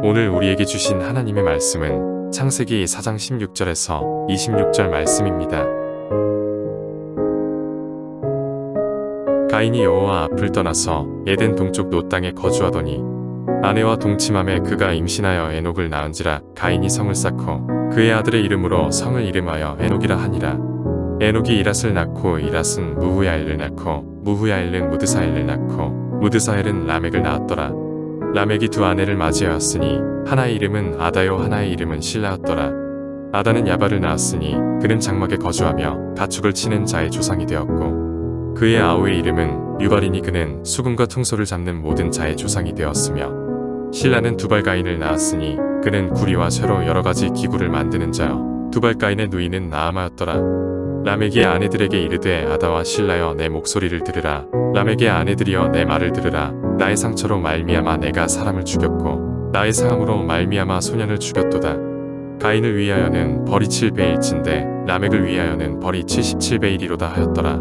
오늘 우리에게 주신 하나님의 말씀은 창세기 4장 16절에서 26절 말씀입니다. 가인이 여호와 앞을 떠나서 에덴 동쪽 노 땅에 거주하더니 아내와 동침함에 그가 임신하여 에녹을 낳은지라. 가인이 성을 쌓고 그의 아들의 이름으로 성을 이름하여 에녹이라 하니라. 에녹이 이랏을 낳고 이랏은 무후야엘을 낳고 무후야엘은 무드사엘을 낳고 무드사엘은 라멕을 낳았더라. 라멕이 두 아내를 맞이하였으니 하나의 이름은 아다요 하나의 이름은 실라였더라. 아다는 야발을 낳았으니 그는 장막에 거주하며 가축을 치는 자의 조상이 되었고 그의 아우의 이름은 유발이니 그는 수금과 퉁소를 잡는 모든 자의 조상이 되었으며 실라는 두발가인을 낳았으니 그는 구리와 쇠로 여러가지 기구를 만드는 자요 두발가인의 누이는 나아마였더라. 라멕이 아내들에게 이르되 아다와 실라여 내 목소리를 들으라. 라멕의 아내들이여 내 말을 들으라. 나의 상처로 말미암아 내가 사람을 죽였고 나의 상함으로 말미암아 소년을 죽였도다. 가인을 위하여는 벌이 7배일진데 라멕을 위하여는 벌이 77배이리로다 하였더라.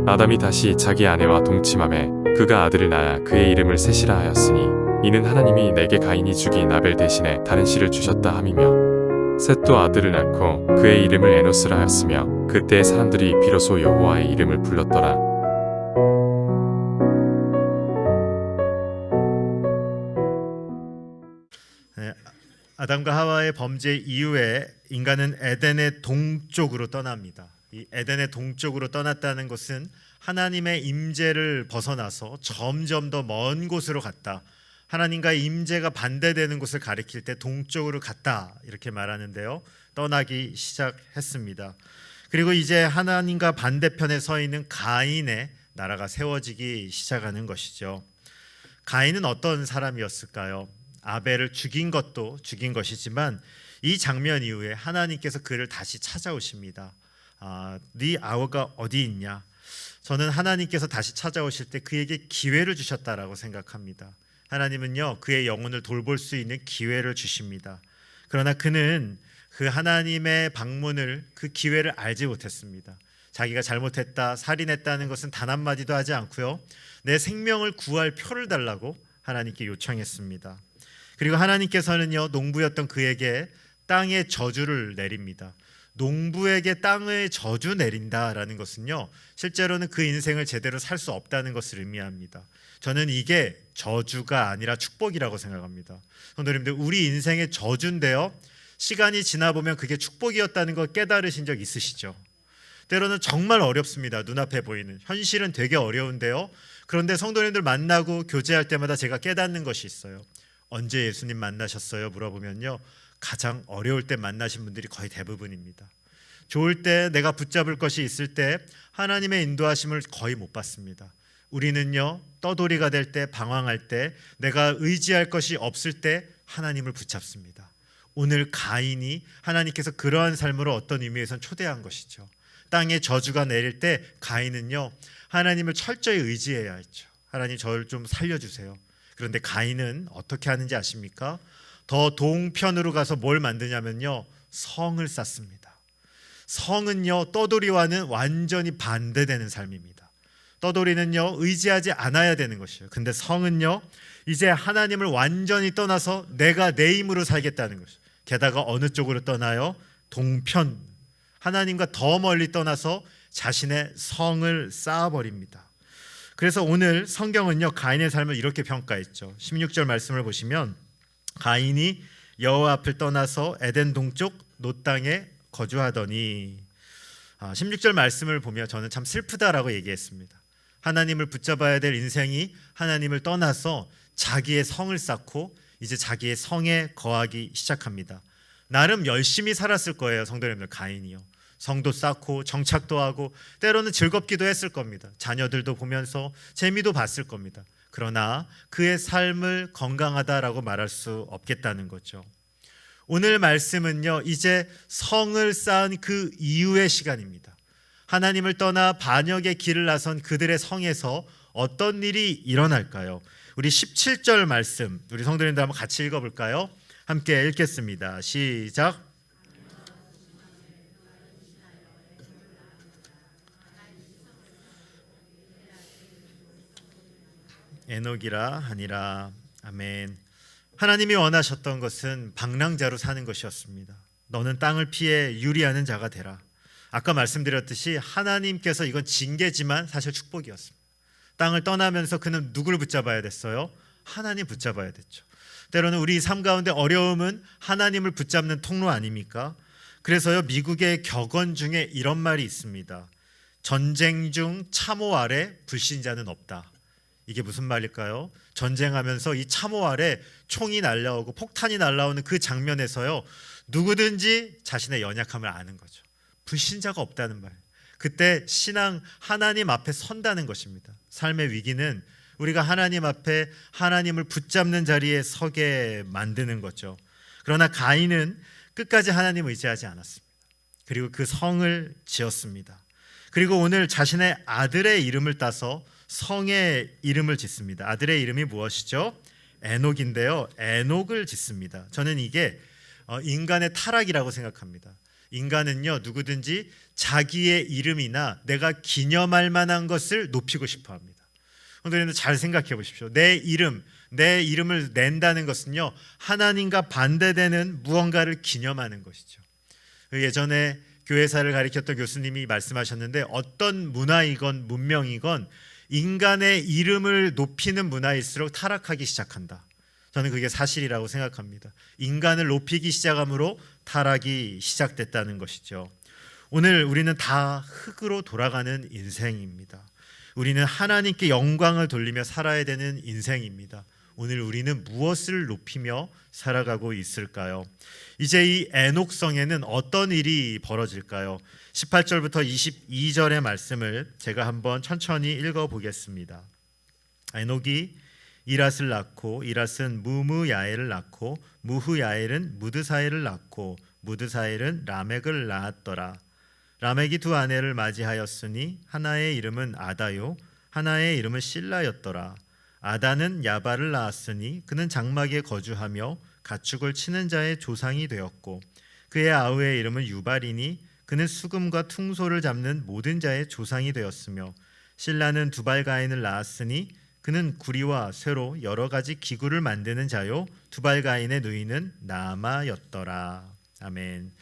아담이 다시 자기 아내와 동침함에 그가 아들을 낳아 그의 이름을 셋이라 하였으니 이는 하나님이 내게 가인이 죽인 아벨 대신에 다른 씨를 주셨다 함이며 셋도 아들을 낳고 그의 이름을 에노스라 하였으며 그때 사람들이 비로소 여호와의 이름을 불렀더라. 아담과 하와의 범죄 이후에 인간은 에덴의 동쪽으로 떠납니다. 이 에덴의 동쪽으로 떠났다는 것은 하나님의 임재를 벗어나서 점점 더 먼 곳으로 갔다. 하나님과의 임재가 반대되는 곳을 가리킬 때 동쪽으로 갔다 이렇게 말하는데요. 떠나기 시작했습니다. 그리고 이제 하나님과 반대편에 서 있는 가인의 나라가 세워지기 시작하는 것이죠. 가인은 어떤 사람이었을까요? 아벨을 죽인 것도 죽인 것이지만 이 장면 이후에 하나님께서 그를 다시 찾아오십니다. 네 아우가 어디 있냐? 저는 하나님께서 다시 찾아오실 때 그에게 기회를 주셨다라고 생각합니다. 하나님은요, 그의 영혼을 돌볼 수 있는 기회를 주십니다. 그러나 그는 그 하나님의 방문을, 그 기회를 알지 못했습니다. 자기가 잘못했다, 살인했다는 것은 단 한마디도 하지 않고요, 내 생명을 구할 표를 달라고 하나님께 요청했습니다. 그리고 하나님께서는요, 농부였던 그에게 땅의 저주를 내립니다. 농부에게 땅의 저주 내린다라는 것은요, 실제로는 그 인생을 제대로 살 수 없다는 것을 의미합니다. 저는 이게 저주가 아니라 축복이라고 생각합니다. 성도님들, 우리 인생의 저주인데요, 시간이 지나보면 그게 축복이었다는 걸 깨달으신 적 있으시죠? 때로는 정말 어렵습니다. 눈앞에 보이는 현실은 되게 어려운데요, 그런데 성도님들 만나고 교제할 때마다 제가 깨닫는 것이 있어요. 언제 예수님 만나셨어요? 물어보면요, 가장 어려울 때 만나신 분들이 거의 대부분입니다. 좋을 때, 내가 붙잡을 것이 있을 때 하나님의 인도하심을 거의 못 받습니다. 우리는요, 떠돌이가 될 때, 방황할 때, 내가 의지할 것이 없을 때 하나님을 붙잡습니다. 오늘 가인이 하나님께서 그러한 삶으로 어떤 의미에선 초대한 것이죠. 땅에 저주가 내릴 때 가인은요, 하나님을 철저히 의지해야 했죠. 하나님, 저를 좀 살려주세요. 그런데 가인은 어떻게 하는지 아십니까? 더 동편으로 가서 뭘 만드냐면요, 성을 쌓습니다. 성은요, 떠돌이와는 완전히 반대되는 삶입니다. 떠돌이는요, 의지하지 않아야 되는 것이에요. 근데 성은요, 이제 하나님을 완전히 떠나서 내가 내 힘으로 살겠다는 것이에요. 게다가 어느 쪽으로 떠나요? 동편, 하나님과 더 멀리 떠나서 자신의 성을 쌓아버립니다. 그래서 오늘 성경은요, 가인의 삶을 이렇게 평가했죠. 16절 말씀을 보시면 가인이 여호와 앞을 떠나서 에덴 동쪽 노 땅에 거주하더니, 16절 말씀을 보면 저는 참 슬프다라고 얘기했습니다. 하나님을 붙잡아야 될 인생이 하나님을 떠나서 자기의 성을 쌓고 이제 자기의 성에 거하기 시작합니다. 나름 열심히 살았을 거예요, 성도님들. 가인이요, 성도 쌓고 정착도 하고 때로는 즐겁기도 했을 겁니다. 자녀들도 보면서 재미도 봤을 겁니다. 그러나 그의 삶을 건강하다라고 말할 수 없겠다는 거죠. 오늘 말씀은요, 이제 성을 쌓은 그 이후의 시간입니다. 하나님을 떠나 반역의 길을 나선 그들의 성에서 어떤 일이 일어날까요? 우리 17절 말씀, 우리 성도님들 한번 같이 읽어볼까요? 함께 읽겠습니다. 시작. 에녹이라 하니라. 아멘. 하나님이 원하셨던 것은 방랑자로 사는 것이었습니다. 너는 땅을 피해 유리하는 자가 되라. 아까 말씀드렸듯이 하나님께서 이건 징계지만 사실 축복이었습니다. 땅을 떠나면서 그는 누구를 붙잡아야 됐어요? 하나님 붙잡아야 됐죠. 때로는 우리 삶 가운데 어려움은 하나님을 붙잡는 통로 아닙니까? 그래서요, 미국의 격언 중에 이런 말이 있습니다. 전쟁 중 참호 아래 불신자는 없다. 이게 무슨 말일까요? 전쟁하면서 이 참호 아래 총이 날라오고 폭탄이 날라오는 그 장면에서요, 누구든지 자신의 연약함을 아는 거죠. 불신자가 없다는 말. 그때 신앙 하나님 앞에 선다는 것입니다. 삶의 위기는 우리가 하나님 앞에 하나님을 붙잡는 자리에 서게 만드는 거죠. 그러나 가인은 끝까지 하나님 의지하지 않았습니다. 그리고 그 성을 지었습니다. 그리고 오늘 자신의 아들의 이름을 따서 성의 이름을 짓습니다. 아들의 이름이 무엇이죠? 에녹인데요. 에녹을 짓습니다. 저는 이게 인간의 타락이라고 생각합니다. 인간은요, 누구든지 자기의 이름이나 내가 기념할 만한 것을 높이고 싶어 합니다. 오늘은 잘 생각해 보십시오. 내 이름을 낸다는 것은요, 하나님과 반대되는 무언가를 기념하는 것이죠. 예전에 교회사를 가리켰던 교수님이 말씀하셨는데, 어떤 문화이건 문명이건 인간의 이름을 높이는 문화일수록 타락하기 시작한다. 저는 그게 사실이라고 생각합니다. 인간을 높이기 시작함으로 타락이 시작됐다는 것이죠. 오늘 우리는 다 흙으로 돌아가는 인생입니다. 우리는 하나님께 영광을 돌리며 살아야 되는 인생입니다. 오늘 우리는 무엇을 높이며 살아가고 있을까요? 이제 이 에녹성에는 어떤 일이 벌어질까요? 18절부터 22절의 말씀을 제가 한번 천천히 읽어보겠습니다. 에녹이 이랏을 낳고 이랏은 무무야엘을 낳고 무후야엘은 무드사엘을 낳고 무드사엘은 라멕을 낳았더라. 라멕이 두 아내를 맞이하였으니 하나의 이름은 아다요 하나의 이름은 실라였더라. 아다는 야발을 낳았으니 그는 장막에 거주하며 가축을 치는 자의 조상이 되었고 그의 아우의 이름은 유발이니 그는 수금과 퉁소를 잡는 모든 자의 조상이 되었으며 실라는 두발가인을 낳았으니 그는 구리와 쇠로 여러 가지 기구를 만드는 자요 두발가인의 누이는 나아마였더라. 아멘.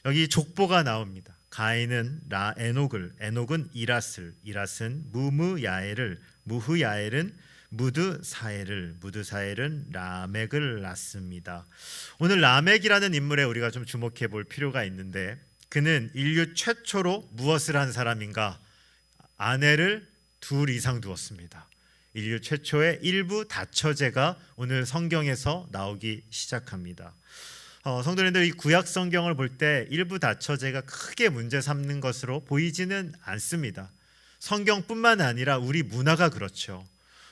여기 족보가 나옵니다. 가인은 에녹은 이랏을, 이랏은 무무야엘을, 무후야엘은 무드사엘을, 무드사엘은 라멕을 낳습니다. 오늘 라멕이라는 인물에 우리가 좀 주목해 볼 필요가 있는데, 그는 인류 최초로 무엇을 한 사람인가? 아내를 둘 이상 두었습니다. 인류 최초의 일부 다처제가 오늘 성경에서 나오기 시작합니다. 성도님들, 이 구약 성경을 볼 때 일부 다처제가 크게 문제 삼는 것으로 보이지는 않습니다. 성경뿐만 아니라 우리 문화가 그렇죠.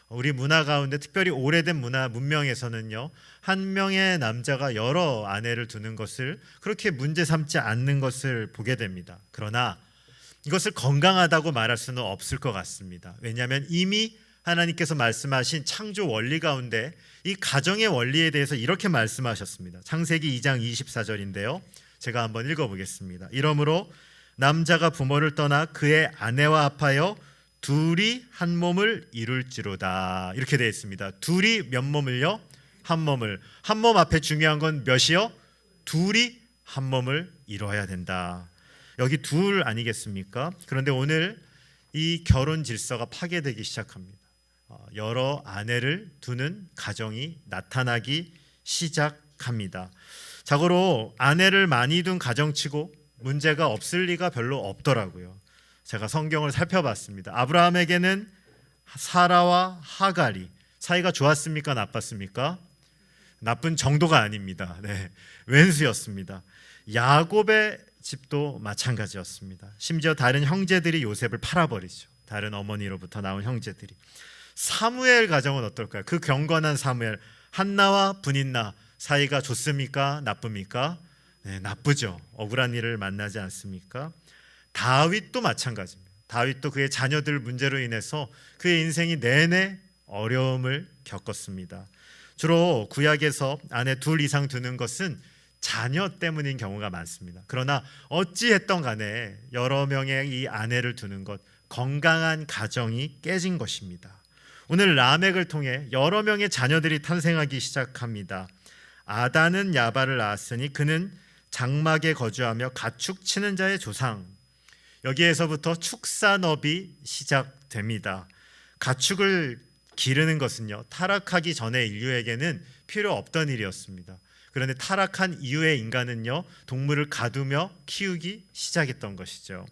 우리 문화 가운데 특별히 오래된 문명에서는요, 한 명의 남자가 여러 아내를 두는 것을 그렇게 문제 삼지 않는 것을 보게 됩니다. 그러나 이것을 건강하다고 말할 수는 없을 것 같습니다. 왜냐하면 이미 하나님께서 말씀하신 창조 원리 가운데 이 가정의 원리에 대해서 이렇게 말씀하셨습니다. 창세기 2장 24절인데요. 제가 한번 읽어보겠습니다. 이러므로 남자가 부모를 떠나 그의 아내와 합하여 둘이 한 몸을 이룰지로다. 이렇게 되어 있습니다. 둘이 몇 몸을요? 한 몸을. 한 몸 앞에 중요한 건 몇이요? 둘이 한 몸을 이뤄야 된다. 여기 둘 아니겠습니까? 그런데 오늘 이 결혼 질서가 파괴되기 시작합니다. 여러 아내를 두는 가정이 나타나기 시작합니다. 자고로 아내를 많이 둔 가정치고 문제가 없을 리가 별로 없더라고요. 제가 성경을 살펴봤습니다. 아브라함에게는 사라와 하갈이 사이가 좋았습니까? 나빴습니까? 나쁜 정도가 아닙니다. 네, 왼수였습니다. 야곱의 집도 마찬가지였습니다. 심지어 다른 형제들이 요셉을 팔아버리죠. 다른 어머니로부터 나온 형제들이. 사무엘 가정은 어떨까요? 그 경건한 사무엘, 한나와 분인나 사이가 좋습니까? 나쁩니까? 네, 나쁘죠. 억울한 일을 만나지 않습니까? 다윗도 마찬가지입니다. 다윗도 그의 자녀들 문제로 인해서 그의 인생이 내내 어려움을 겪었습니다. 주로 구약에서 아내 둘 이상 두는 것은 자녀 때문인 경우가 많습니다. 그러나 어찌했던 간에 여러 명의 이 아내를 두는 것, 건강한 가정이 깨진 것입니다. 오늘 라멕을 통해 여러 명의 자녀들이 탄생하기 시작합니다. 아단은 야발을 낳았으니 그는 장막에 거주하며 가축 치는 자의 조상. 여기에서부터 축산업이 시작됩니다. 가축을 기르는 것은요, 타락하기 전에 인류에게는 필요 없던 일이었습니다. 그런데 타락한 이후의 인간은요, 동물을 가두며 키우기 시작했던 것이죠.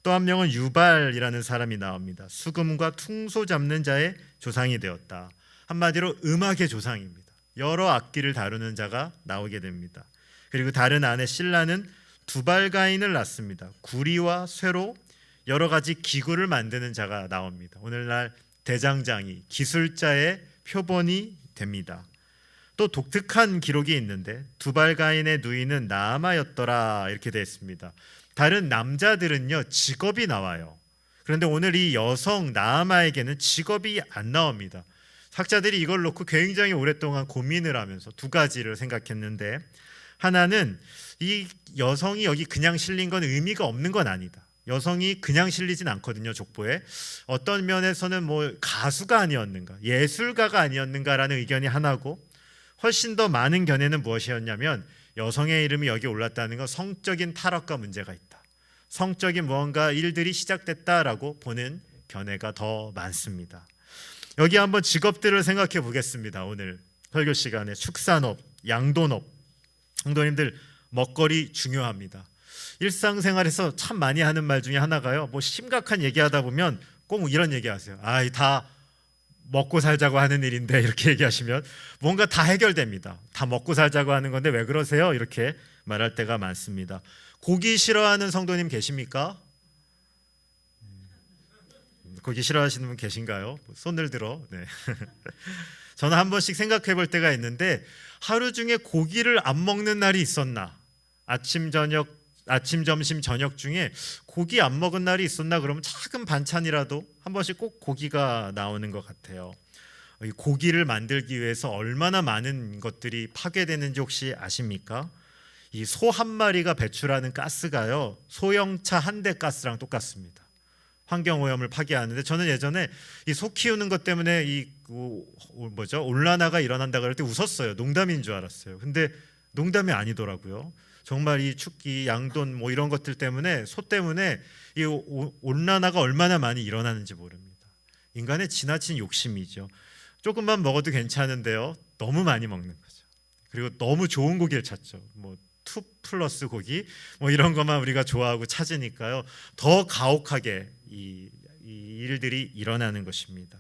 또 한 명은 유발이라는 사람이 나옵니다. 수금과 퉁소 잡는 자의 조상이 되었다. 한마디로 음악의 조상입니다. 여러 악기를 다루는 자가 나오게 됩니다. 그리고 다른 아내 실라는 두발가인을 낳습니다. 구리와 쇠로 여러 가지 기구를 만드는 자가 나옵니다. 오늘날 대장장이, 기술자의 표본이 됩니다. 또 독특한 기록이 있는데 두발가인의 누이는 나아마였더라 이렇게 되어 있습니다. 다른 남자들은요 직업이 나와요. 그런데 오늘 이 여성 나아마에게는 직업이 안 나옵니다. 학자들이 이걸 놓고 굉장히 오랫동안 고민을 하면서 두 가지를 생각했는데, 하나는 이 여성이 여기 그냥 실린 건 의미가 없는 건 아니다. 여성이 그냥 실리진 않거든요, 족보에. 어떤 면에서는 뭐 가수가 아니었는가, 예술가가 아니었는가라는 의견이 하나고, 훨씬 더 많은 견해는 무엇이었냐면 여성의 이름이 여기 올랐다는 건 성적인 타락과 문제가 있다, 성적인 무언가 일들이 시작됐다라고 보는 견해가 더 많습니다. 여기 한번 직업들을 생각해 보겠습니다. 오늘 설교 시간에 축산업, 양돈업. 성도님들, 먹거리 중요합니다. 일상생활에서 참 많이 하는 말 중에 하나가요, 뭐 심각한 얘기하다 보면 꼭 이런 얘기하세요. 다 먹고 살자고 하는 일인데, 이렇게 얘기하시면 뭔가 다 해결됩니다. 다 먹고 살자고 하는 건데 왜 그러세요? 이렇게 말할 때가 많습니다. 고기 싫어하는 성도님 계십니까? 고기 싫어하시는 분 계신가요? 손을 들어. 네. 저는 한 번씩 생각해 볼 때가 있는데, 하루 중에 고기를 안 먹는 날이 있었나? 아침, 점심, 저녁 중에 고기 안 먹은 날이 있었나? 그러면 작은 반찬이라도 한 번씩 꼭 고기가 나오는 것 같아요. 이 고기를 만들기 위해서 얼마나 많은 것들이 파괴되는지 혹시 아십니까? 이 소 한 마리가 배출하는 가스가요, 소형차 한 대 가스랑 똑같습니다. 환경오염을 파괴하는데, 저는 예전에 이 소 키우는 것 때문에 온난화가 일어난다 그럴 때 웃었어요. 농담인 줄 알았어요. 근데 농담이 아니더라고요. 정말 이 축기, 양돈 뭐 이런 것들 때문에, 소 때문에 이 온난화가 얼마나 많이 일어나는지 모릅니다. 인간의 지나친 욕심이죠. 조금만 먹어도 괜찮은데요, 너무 많이 먹는 거죠. 그리고 너무 좋은 고기를 찾죠. 뭐 2+ 고기 뭐 이런 것만 우리가 좋아하고 찾으니까요, 더 가혹하게 이 일들이 일어나는 것입니다.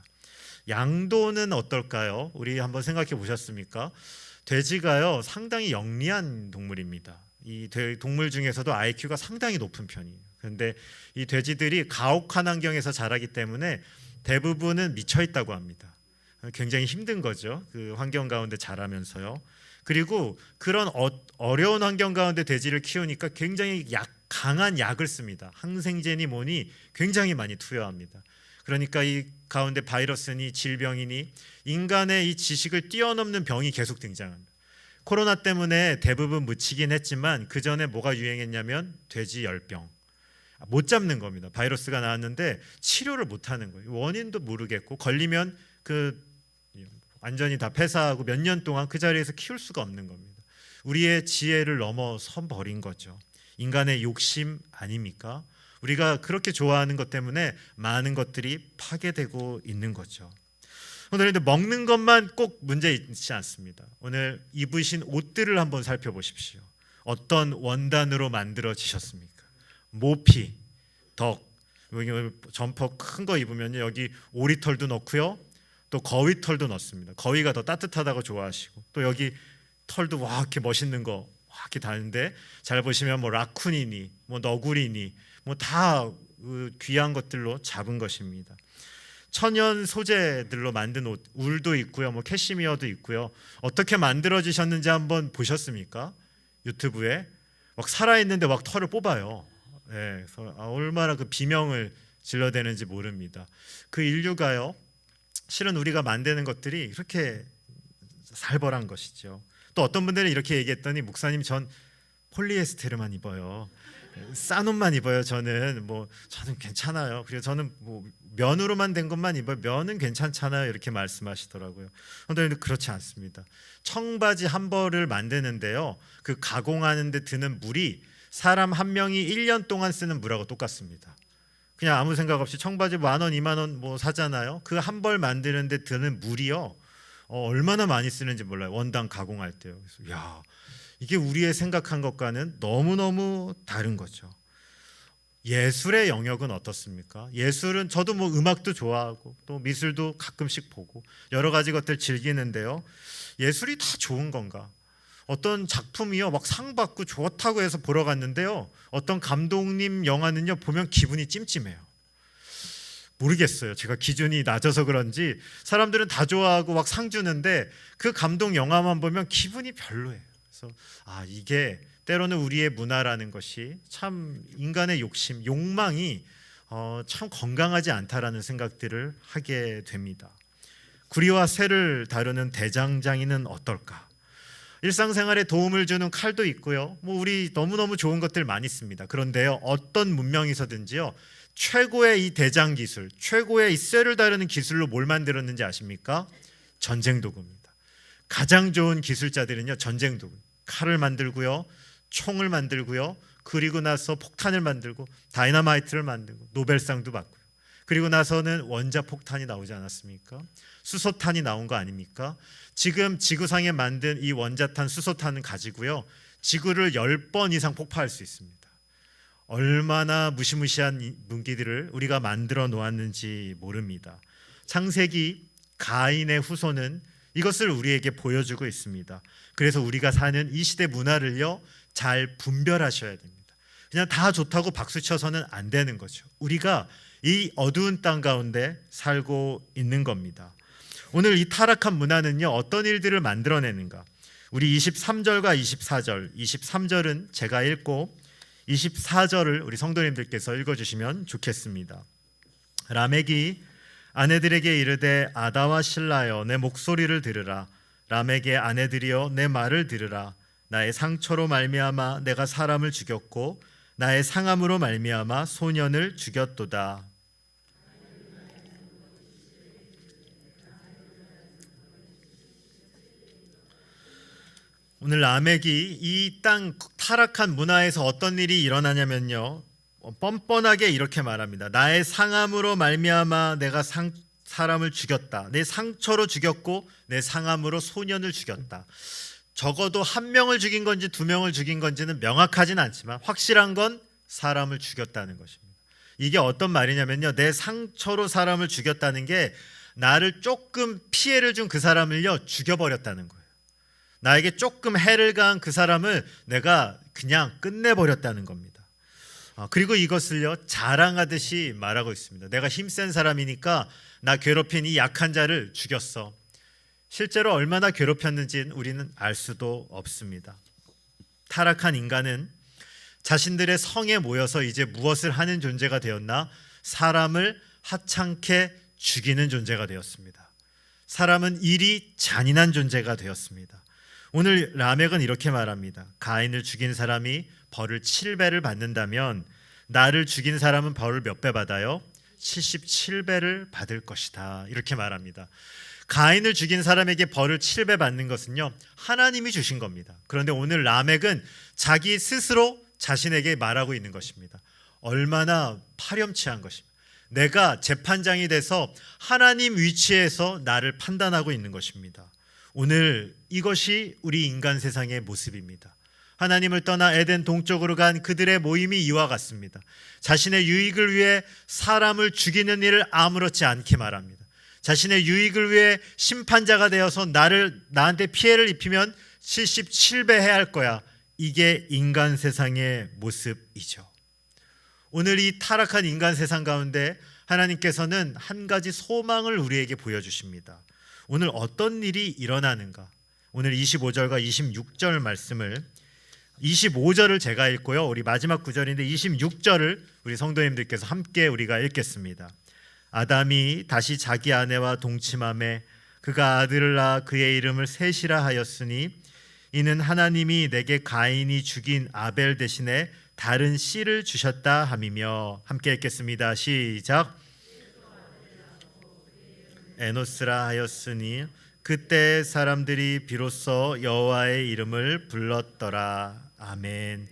양도는 어떨까요? 우리 한번 생각해 보셨습니까? 돼지가요 상당히 영리한 동물입니다. 이 동물 중에서도 IQ가 상당히 높은 편이에요. 그런데 이 돼지들이 가혹한 환경에서 자라기 때문에 대부분은 미쳐 있다고 합니다. 굉장히 힘든 거죠, 그 환경 가운데 자라면서요. 그리고 그런 어려운 환경 가운데 돼지를 키우니까 굉장히 강한 약을 씁니다. 항생제니 뭐니 굉장히 많이 투여합니다. 그러니까 이 가운데 바이러스니 질병이니 인간의 이 지식을 뛰어넘는 병이 계속 등장합니다. 코로나 때문에 대부분 묻히긴 했지만, 그 전에 뭐가 유행했냐면 돼지 열병. 못 잡는 겁니다. 바이러스가 나왔는데 치료를 못 하는 거예요. 원인도 모르겠고, 걸리면 완전히 다 폐사하고 몇 년 동안 그 자리에서 키울 수가 없는 겁니다. 우리의 지혜를 넘어서 버린 거죠. 인간의 욕심 아닙니까? 우리가 그렇게 좋아하는 것 때문에 많은 것들이 파괴되고 있는 거죠. 오늘 먹는 것만 꼭 문제 있지 않습니다. 오늘 입으신 옷들을 한번 살펴보십시오. 어떤 원단으로 만들어지셨습니까? 모피, 덕, 점퍼 큰 거 입으면 여기 오리털도 넣고요, 또 거위털도 넣습니다. 거위가 더 따뜻하다고 좋아하시고, 또 여기 털도 와 이렇게 멋있는 거 와 이렇게 다는데, 잘 보시면 뭐 라쿤이니 뭐 너구리니 뭐 다 귀한 것들로 잡은 것입니다. 천연 소재들로 만든 옷, 울도 있고요, 뭐 캐시미어도 있고요. 어떻게 만들어지셨는지 한번 보셨습니까? 유튜브에 막 살아있는데 막 털을 뽑아요. 네, 그래서 얼마나 그 비명을 질러대는지 모릅니다. 그 인류가요, 실은 우리가 만드는 것들이 그렇게 살벌한 것이죠. 또 어떤 분들은 이렇게 얘기했더니, 목사님 전 폴리에스테르만 입어요. 싼 옷만 입어요. 저는 괜찮아요. 그래서 저는 면으로만 된 것만 입어요. 면은 괜찮잖아요. 이렇게 말씀하시더라고요. 그런데 그렇지 않습니다. 청바지 한 벌을 만드는데요, 그 가공하는 데 드는 물이 사람 한 명이 1년 동안 쓰는 물하고 똑같습니다. 그냥 아무 생각 없이 청바지 10,000원, 20,000원 사잖아요. 그 한 벌 만드는 데 드는 물이요, 얼마나 많이 쓰는지 몰라요. 원당 가공할 때요. 그래서 이게 우리의 생각한 것과는 너무너무 다른 거죠. 예술의 영역은 어떻습니까? 예술은 저도 음악도 좋아하고 또 미술도 가끔씩 보고 여러 가지 것들 즐기는데요, 예술이 다 좋은 건가? 어떤 작품이요 막 상 받고 좋다고 해서 보러 갔는데요, 어떤 감독님 영화는요 보면 기분이 찜찜해요. 모르겠어요. 제가 기준이 낮아서 그런지 사람들은 다 좋아하고 막 상 주는데 그 감독 영화만 보면 기분이 별로예요. 그래서 이게 때로는 우리의 문화라는 것이 참 인간의 욕심, 욕망이 참 건강하지 않다라는 생각들을 하게 됩니다. 구리와 쇠를 다루는 대장장이는 어떨까? 일상생활에 도움을 주는 칼도 있고요. 우리 너무너무 좋은 것들 많이 씁니다. 그런데요, 어떤 문명에서든지요, 최고의 이 대장 기술, 최고의 이 쇠를 다루는 기술로 뭘 만들었는지 아십니까? 전쟁 도구입니다. 가장 좋은 기술자들은요, 전쟁 도구, 칼을 만들고요, 총을 만들고요, 그리고 나서 폭탄을 만들고 다이너마이트를 만들고 노벨상도 받고요. 그리고 나서는 원자폭탄이 나오지 않았습니까? 수소탄이 나온 거 아닙니까? 지금 지구상에 만든 이 원자탄, 수소탄을 가지고요, 지구를 10번 이상 폭파할 수 있습니다. 얼마나 무시무시한 무기들을 우리가 만들어 놓았는지 모릅니다. 창세기 가인의 후손은 이것을 우리에게 보여주고 있습니다. 그래서 우리가 사는 이 시대 문화를요, 잘 분별하셔야 됩니다. 그냥 다 좋다고 박수쳐서는 안 되는 거죠. 우리가 이 어두운 땅 가운데 살고 있는 겁니다. 오늘 이 타락한 문화는요, 어떤 일들을 만들어내는가? 우리 23절과 24절, 23절은 제가 읽고 24절을 우리 성도님들께서 읽어주시면 좋겠습니다. 라멕이 아내들에게 이르되 아다와 실라여 내 목소리를 들으라. 라멕의 아내들이여 내 말을 들으라. 나의 상처로 말미암아 내가 사람을 죽였고 나의 상함으로 말미암아 소년을 죽였도다. 오늘 라멕이 이 땅 타락한 문화에서 어떤 일이 일어나냐면요, 뻔뻔하게 이렇게 말합니다. 나의 상함으로 말미암아 내가 사람을 죽였다. 내 상처로 죽였고 내 상함으로 소년을 죽였다. 적어도 한 명을 죽인 건지 두 명을 죽인 건지는 명확하진 않지만 확실한 건 사람을 죽였다는 것입니다. 이게 어떤 말이냐면요, 내 상처로 사람을 죽였다는 게 나를 조금 피해를 준 그 사람을요 죽여버렸다는 거예요. 나에게 조금 해를 가한 그 사람을 내가 그냥 끝내버렸다는 겁니다. 그리고 이것을요 자랑하듯이 말하고 있습니다. 내가 힘센 사람이니까 나 괴롭힌 이 약한 자를 죽였어. 실제로 얼마나 괴롭혔는지는 우리는 알 수도 없습니다. 타락한 인간은 자신들의 성에 모여서 이제 무엇을 하는 존재가 되었나? 사람을 하찮게 죽이는 존재가 되었습니다. 사람은 일이 잔인한 존재가 되었습니다. 오늘 라멕은 이렇게 말합니다. 가인을 죽인 사람이 벌을 7배를 받는다면 나를 죽인 사람은 벌을 몇 배 받아요? 77배를 받을 것이다. 이렇게 말합니다. 가인을 죽인 사람에게 벌을 7배 받는 것은요 하나님이 주신 겁니다. 그런데 오늘 라멕은 자기 스스로 자신에게 말하고 있는 것입니다. 얼마나 파렴치한 것입니다. 내가 재판장이 돼서 하나님 위치에서 나를 판단하고 있는 것입니다. 오늘 이것이 우리 인간 세상의 모습입니다. 하나님을 떠나 에덴 동쪽으로 간 그들의 모임이 이와 같습니다. 자신의 유익을 위해 사람을 죽이는 일을 아무렇지 않게 말합니다. 자신의 유익을 위해 심판자가 되어서 나한테 피해를 입히면 77배 해야 할 거야. 이게 인간 세상의 모습이죠. 오늘 이 타락한 인간 세상 가운데 하나님께서는 한 가지 소망을 우리에게 보여주십니다. 오늘 어떤 일이 일어나는가? 오늘 25절과 26절 말씀을 25절을 제가 읽고요. 우리 마지막 구절인데 26절을 우리 성도님들께서 함께 우리가 읽겠습니다. 아담이 다시 자기 아내와 동침하매 그가 아들을 낳아 그의 이름을 셋이라 하였으니 이는 하나님이 내게 가인이 죽인 아벨 대신에 다른 씨를 주셨다 함이며. 함께 읽겠습니다. 시작. 에노스라 하였으니 그때 사람들이 비로소 여호와의 이름을 불렀더라. 아멘.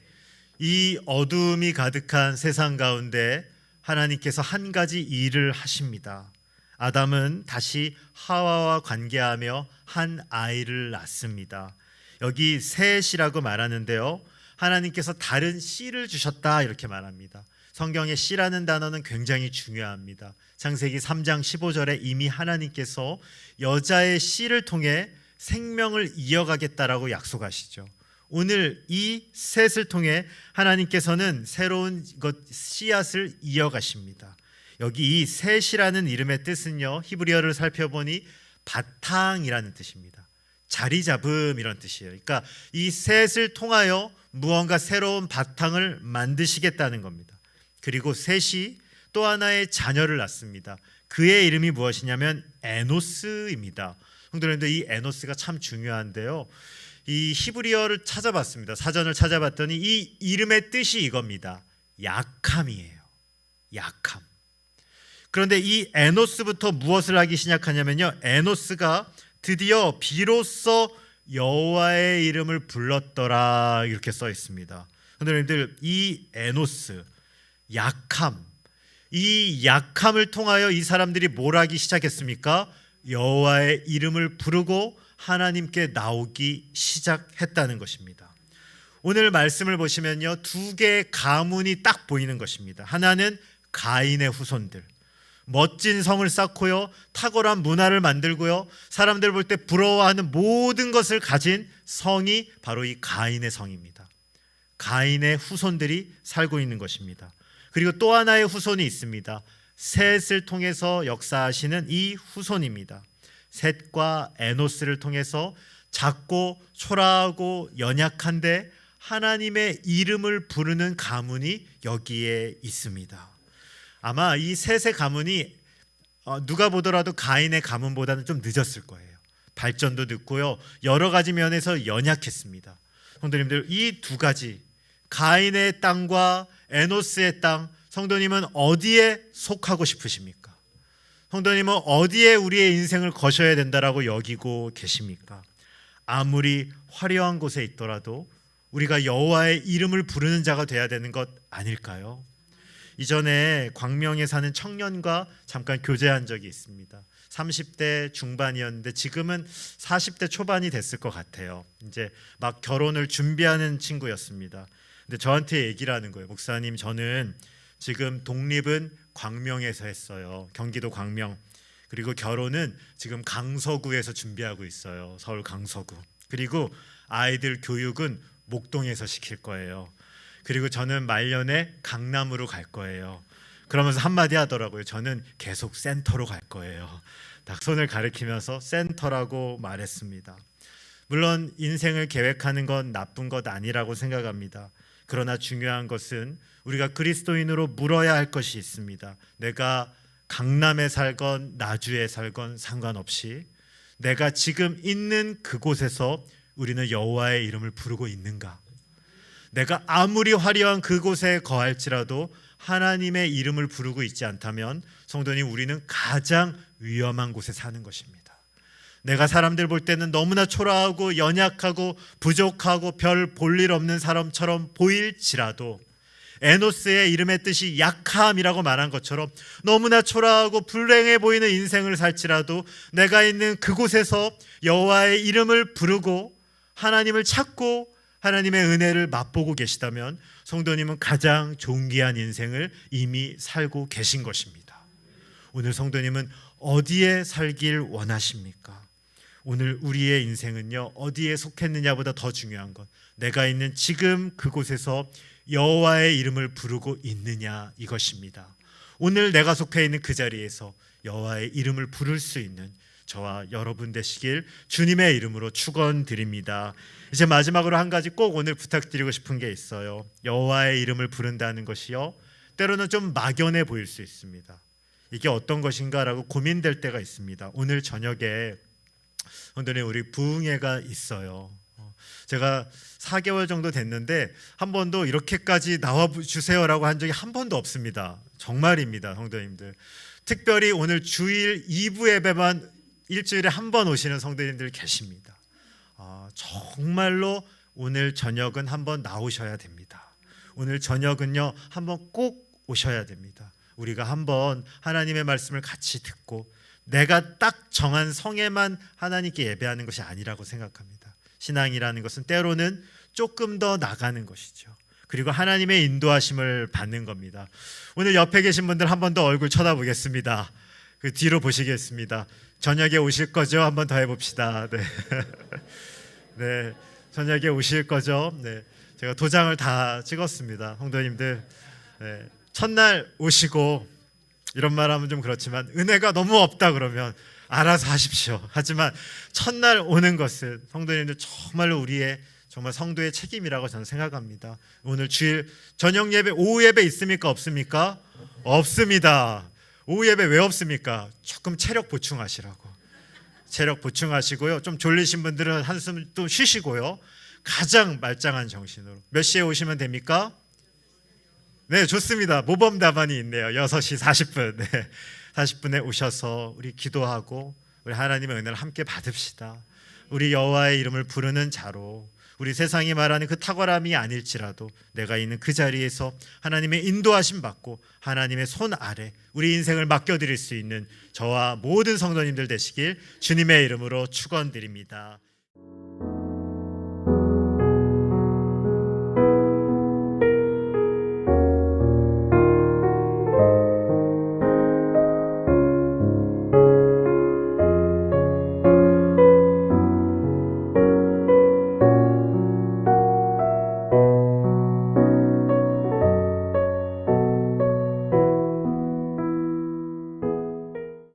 이 어둠이 가득한 세상 가운데 하나님께서 한 가지 일을 하십니다. 아담은 다시 하와와 관계하며 한 아이를 낳습니다. 여기 셋이라고 말하는데요, 하나님께서 다른 씨를 주셨다 이렇게 말합니다. 성경의 씨라는 단어는 굉장히 중요합니다. 창세기 3장 15절에 이미 하나님께서 여자의 씨를 통해 생명을 이어가겠다라고 약속하시죠. 오늘 이 셋을 통해 하나님께서는 새로운 씨앗을 이어가십니다. 여기 이 셋이라는 이름의 뜻은요, 히브리어를 살펴보니 바탕이라는 뜻입니다. 자리 잡음 이런 뜻이에요. 그러니까 이 셋을 통하여 무언가 새로운 바탕을 만드시겠다는 겁니다. 그리고 셋이 또 하나의 자녀를 낳습니다. 그의 이름이 무엇이냐면 에노스입니다. 성도님들, 이 에노스가 참 중요한데요, 이 히브리어를 찾아봤습니다. 사전을 찾아봤더니 이 이름의 뜻이 이겁니다. 약함이에요. 약함. 그런데 이 에노스부터 무엇을 하기 시작하냐면요, 에노스가 드디어 비로소 여호와의 이름을 불렀더라 이렇게 써 있습니다. 성도님들, 이 에노스, 약함, 이 약함을 통하여 이 사람들이 뭘 하기 시작했습니까? 여호와의 이름을 부르고 하나님께 나오기 시작했다는 것입니다. 오늘 말씀을 보시면요, 두 개의 가문이 딱 보이는 것입니다. 하나는 가인의 후손들, 멋진 성을 쌓고요, 탁월한 문화를 만들고요, 사람들 볼 때 부러워하는 모든 것을 가진 성이 바로 이 가인의 성입니다. 가인의 후손들이 살고 있는 것입니다. 그리고 또 하나의 후손이 있습니다. 셋을 통해서 역사하시는 이 후손입니다. 셋과 에노스를 통해서 작고 초라하고 연약한데 하나님의 이름을 부르는 가문이 여기에 있습니다. 아마 이 셋의 가문이 누가 보더라도 가인의 가문보다는 좀 늦었을 거예요. 발전도 늦고요, 여러 가지 면에서 연약했습니다. 성도님들, 이 두 가지, 가인의 땅과 에노스의 땅, 성도님은 어디에 속하고 싶으십니까? 성도님은 어디에 우리의 인생을 거셔야 된다라고 여기고 계십니까? 아무리 화려한 곳에 있더라도 우리가 여호와의 이름을 부르는 자가 돼야 되는 것 아닐까요? 이전에 광명에 사는 청년과 잠깐 교제한 적이 있습니다. 30대 중반이었는데 지금은 40대 초반이 됐을 것 같아요. 이제 막 결혼을 준비하는 친구였습니다. 근데 저한테 얘기를 하는 거예요. 목사님, 저는 지금 독립은 광명에서 했어요. 경기도 광명. 그리고 결혼은 지금 강서구에서 준비하고 있어요. 서울 강서구. 그리고 아이들 교육은 목동에서 시킬 거예요. 그리고 저는 말년에 강남으로 갈 거예요. 그러면서 한마디 하더라고요. 저는 계속 센터로 갈 거예요. 딱 손을 가리키면서 센터라고 말했습니다. 물론 인생을 계획하는 건 나쁜 것 아니라고 생각합니다. 그러나 중요한 것은 우리가 그리스도인으로 물어야 할 것이 있습니다. 내가 강남에 살건 나주에 살건 상관없이 내가 지금 있는 그곳에서 우리는 여호와의 이름을 부르고 있는가? 내가 아무리 화려한 그곳에 거할지라도 하나님의 이름을 부르고 있지 않다면 성도님, 우리는 가장 위험한 곳에 사는 것입니다. 내가 사람들 볼 때는 너무나 초라하고 연약하고 부족하고 별 볼 일 없는 사람처럼 보일지라도 에노스의 이름의 뜻이 약함이라고 말한 것처럼 너무나 초라하고 불행해 보이는 인생을 살지라도 내가 있는 그곳에서 여호와의 이름을 부르고 하나님을 찾고 하나님의 은혜를 맛보고 계시다면 성도님은 가장 존귀한 인생을 이미 살고 계신 것입니다. 오늘 성도님은 어디에 살길 원하십니까? 오늘 우리의 인생은요, 어디에 속했느냐보다 더 중요한 것, 내가 있는 지금 그곳에서 여호와의 이름을 부르고 있느냐, 이것입니다. 오늘 내가 속해 있는 그 자리에서 여호와의 이름을 부를 수 있는 저와 여러분 되시길 주님의 이름으로 축원드립니다. 이제 마지막으로 한 가지 꼭 오늘 부탁드리고 싶은 게 있어요. 여호와의 이름을 부른다는 것이요, 때로는 좀 막연해 보일 수 있습니다. 이게 어떤 것인가라고 고민될 때가 있습니다. 오늘 저녁에 성도님, 우리 부흥회가 있어요. 제가 4개월 정도 됐는데 한 번도 이렇게까지 나와 주세요라고 한 적이 한 번도 없습니다. 정말입니다, 성도님들. 특별히 오늘 주일 2부 예배만 일주일에 한 번 오시는 성도님들 계십니다. 정말로 오늘 저녁은 한번 나오셔야 됩니다. 오늘 저녁은요, 한번 꼭 오셔야 됩니다. 우리가 한번 하나님의 말씀을 같이 듣고 내가 딱 정한 성에만 하나님께 예배하는 것이 아니라고 생각합니다. 신앙이라는 것은 때로는 조금 더 나가는 것이죠. 그리고 하나님의 인도하심을 받는 겁니다. 오늘 옆에 계신 분들 한 번 더 얼굴 쳐다보겠습니다. 그 뒤로 보시겠습니다. 저녁에 오실 거죠? 한 번 더 해봅시다. 네. 네, 저녁에 오실 거죠? 네, 제가 도장을 다 찍었습니다. 성도님들, 네, 첫날 오시고 이런 말하면 좀 그렇지만 은혜가 너무 없다 그러면 알아서 하십시오. 하지만 첫날 오는 것은 성도님들 정말로 우리의 정말 성도의 책임이라고 저는 생각합니다. 오늘 주일 저녁 예배, 오후 예배 있습니까? 없습니까? 없습니다. 오후 예배 왜 없습니까? 조금 체력 보충하시라고. 체력 보충하시고요. 좀 졸리신 분들은 한숨 또 쉬시고요. 가장 말짱한 정신으로 몇 시에 오시면 됩니까? 네, 좋습니다. 모범 답안이 있네요. 6시 40분. 네, 40분에 오셔서 우리 기도하고 우리 하나님의 은혜를 함께 받읍시다. 우리 여호와의 이름을 부르는 자로 우리 세상이 말하는 그 탁월함이 아닐지라도 내가 있는 그 자리에서 하나님의 인도하심 받고 하나님의 손 아래 우리 인생을 맡겨드릴 수 있는 저와 모든 성도님들 되시길 주님의 이름으로 축원드립니다.